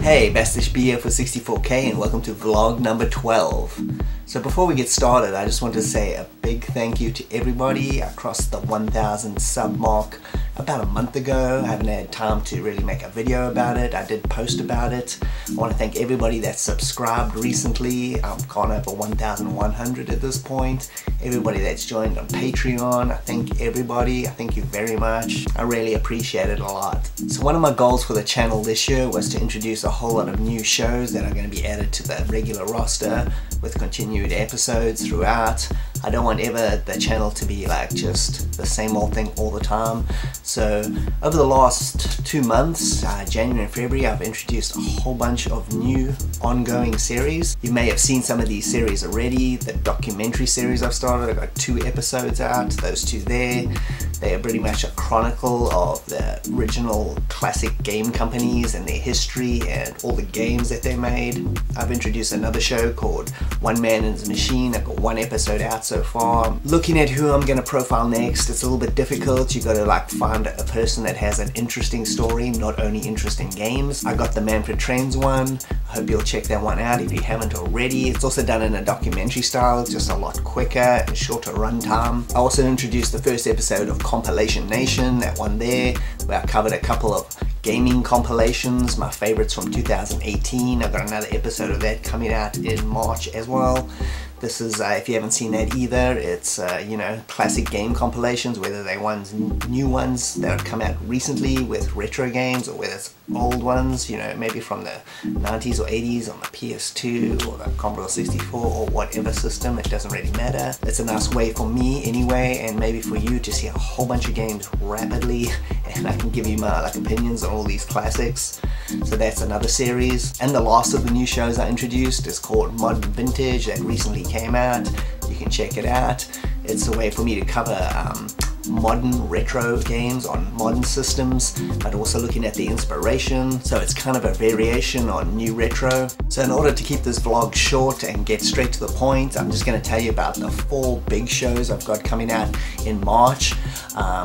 Hey, BastichB here for 64K and welcome to vlog number 12. So before we get started, I just want to say a big thank you to everybody. I crossed the 1,000 sub mark about a month ago. I haven't had time to really make a video about it. I did post about it. I want to thank everybody that subscribed recently. I've gone over 1,100 at this point. Everybody that's joined on Patreon, I thank everybody. I thank you very much. I really appreciate it a lot. So one of my goals for the channel this year was to introduce a whole lot of new shows that are going to be added to the regular roster with continued episodes throughout. I don't want ever the channel to be like just the same old thing all the time. So over the last 2 months, January and February, I've introduced a whole bunch of new ongoing series. You may have seen some of these series already. The documentary series I've started, I've got 2 episodes out, those 2 there. They are pretty much a chronicle of the original classic game companies and their history and all the games that they made. I've introduced another show called One Man and His Machine. I've got 1 episode out so far. Looking at who I'm going to profile next, it's a little bit difficult. You got to like find a person that has an interesting story, not only interesting games. I got the Manfred Trends one. I hope you'll check that one out if you haven't already. It's also done in a documentary style, it's just a lot quicker and shorter runtime. I also introduced the first episode of Compilation Nation, that one there, where I covered a couple of gaming compilations, my favorites from 2018. I've got another episode of that coming out in March as well. This is, if you haven't seen that either, it's, you know, classic game compilations, whether they're new ones that have come out recently with retro games, or whether it's old ones, you know, maybe from the 90s or 80s on the PS2 or the Commodore 64 or whatever system, it doesn't really matter. It's a nice way for me anyway, and maybe for you to see a whole bunch of games rapidly, and I can give you my like opinions on all these classics. So that's another series. And the last of the new shows I introduced is called Modern Vintage, that recently came out. You can check it out. It's a way for me to cover modern retro games on modern systems, but also looking at the inspiration. So it's kind of a variation on new retro. So in order to keep this vlog short and get straight to the point, I'm just going to tell you about the 4 big shows I've got coming out in March.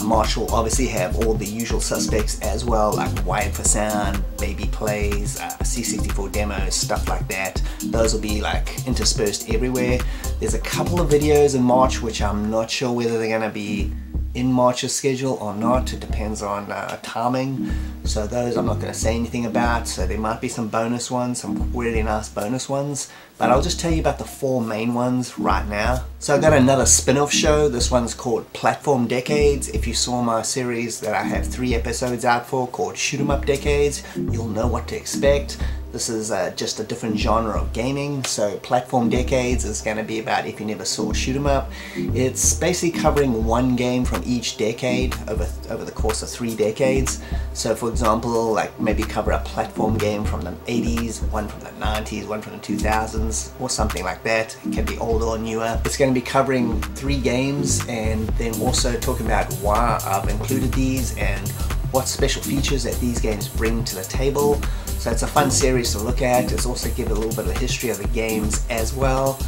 March will obviously have all the usual suspects as well, like Wired for Sound, Baby Plays, C64 demos, stuff like that. Those will be like interspersed everywhere. There's a couple of videos in March which I'm not sure whether they're going to be in March's schedule or not. It depends on timing, so those I'm not going to say anything about. So there might be some bonus ones, some really nice bonus ones, but I'll just tell you about the 4 main ones right now. So I got another spin-off show. This one's called Platform Decades. If you saw my series that I have 3 episodes out for called Shoot 'em Up Decades, you'll know what to expect. This is just a different genre of gaming. So Platform Decades is going to be about, if you never saw Shoot 'em Up, it's basically covering 1 game from each decade over the course of 3 decades. So for example, like maybe cover a platform game from the 80s, one from the 90s, one from the 2000s, or something like that. It can be older or newer. It's going to be covering 3 games, and then also talking about why I've included these and what special features that these games bring to the table. So it's a fun series to look at. It's also give a little bit of history of the games as well.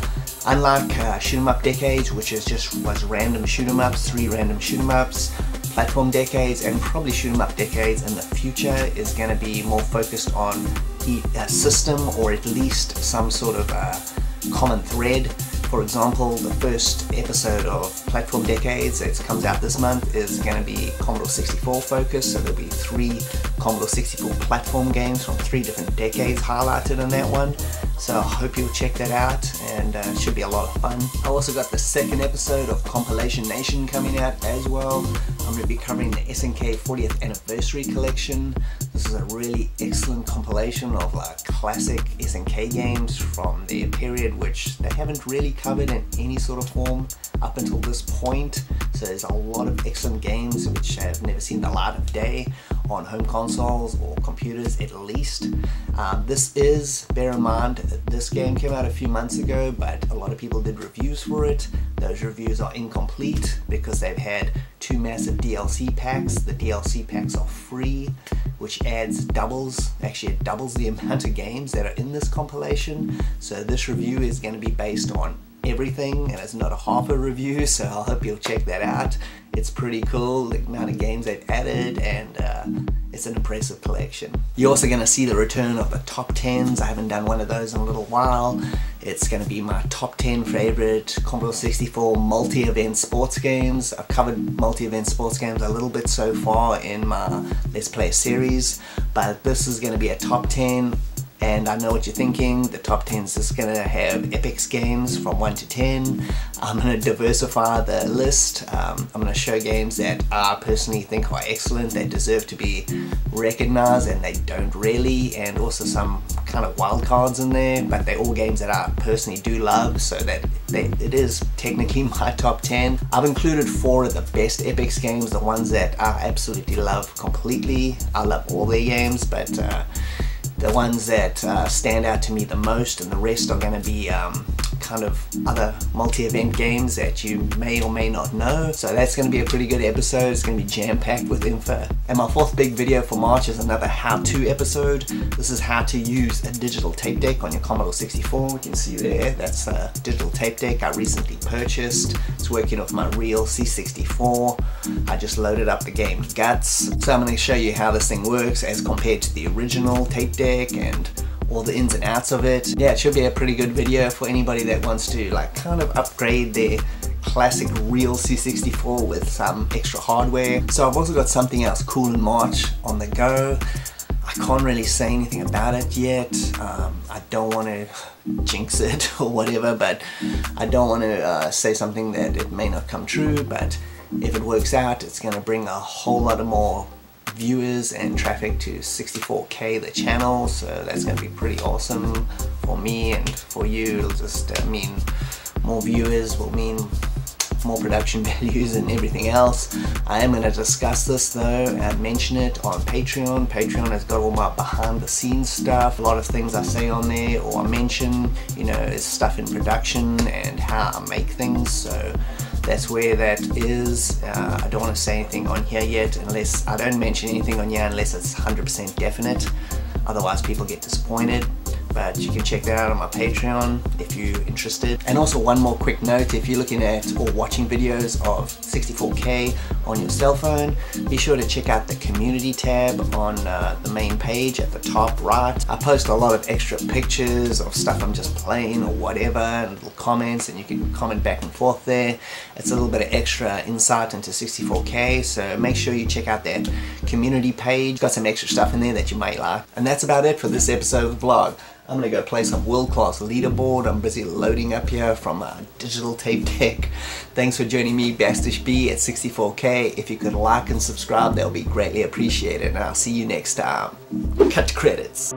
Unlike Shoot 'em Up Decades, which was random shoot 'em ups, 3 random shoot 'em ups, Platform Decades and probably Shoot 'em Up Decades in the future is going to be more focused on a system, or at least some sort of common thread. For example, the first episode of Platform Decades that comes out this month is going to be Commodore 64 focused, so there'll be 3 Commodore 64 platform games from 3 different decades highlighted in that one. So I hope you'll check that out, and it should be a lot of fun. I also got the 2nd episode of Compilation Nation coming out as well. I'm going to be covering the SNK 40th Anniversary Collection. This is a really excellent compilation of like classic SNK games from their period, which they haven't really covered in any sort of form up until this point. So there's a lot of excellent games which have never seen the light of day on home consoles or computers at least. This is, bear in mind, this game came out a few months ago, but a lot of people did reviews for it. Those reviews are incomplete because they've had 2 massive DLC packs. The DLC packs are free, which actually it doubles the amount of games that are in this compilation. So this review is going to be based on everything, and it's not a half a review, so I hope you'll check that out. It's pretty cool, the amount of games they've added, and it's an impressive collection. You're also going to see the return of the top 10s. I haven't done one of those in a little while. It's going to be my top 10 favorite Commodore 64 multi-event sports games. I've covered multi-event sports games a little bit so far in my Let's Play series, but this is going to be a top 10. And I know what you're thinking, the top 10 is just going to have Epix games from 1 to 10. I'm going to diversify the list. I'm going to show games that I personally think are excellent, they deserve to be recognized, and they don't really, and also some kind of wild cards in there, but they're all games that I personally do love, so that it is technically my top 10. I've included 4 of the best Epix games, the ones that I absolutely love completely. I love all their games, but the ones that stand out to me the most, and the rest are going to be kind of other multi-event games that you may or may not know. So that's going to be a pretty good episode. It's going to be jam-packed with info. And my 4th big video for March is another how-to episode. This is how to use a digital tape deck on your Commodore 64. You can see there, that's a digital tape deck I recently purchased. It's working with my real C64. I just loaded up the game Guts. So I'm going to show you how this thing works as compared to the original tape deck and all the ins and outs of it. Yeah, it should be a pretty good video for anybody that wants to like kind of upgrade their classic real C64 with some extra hardware. So I've also got something else cool in March on the go. I can't really say anything about it yet. I don't want to jinx it or whatever, but I don't want to say something that it may not come true, but if it works out, it's going to bring a whole lot of more viewers and traffic to 64K the channel, so that's going to be pretty awesome for me and for you. It'll just mean more viewers will mean more production values and everything else. I am going to discuss this though and mention it on Patreon. Patreon has got all my behind the scenes stuff. A lot of things I say on there or I mention, you know, is stuff in production and how I make things, so that's where that is. I don't want to say anything on here yet unless I don't mention anything on here unless it's 100% definite, otherwise people get disappointed. But you can check that out on my Patreon if you're interested. And also one more quick note, if you're looking at or watching videos of 64K on your cell phone, be sure to check out the community tab on the main page at the top right. I post a lot of extra pictures of stuff I'm just playing or whatever, and little comments, and you can comment back and forth there. It's a little bit of extra insight into 64K, so make sure you check out that community page. Got some extra stuff in there that you might like. And that's about it for this episode of the vlog. I'm gonna go play some world-class leaderboard. I'm busy loading up here from a digital tape deck. Thanks for joining me, BastichB at 64K. If you could like and subscribe, that would be greatly appreciated. And I'll see you next time. Cut to credits.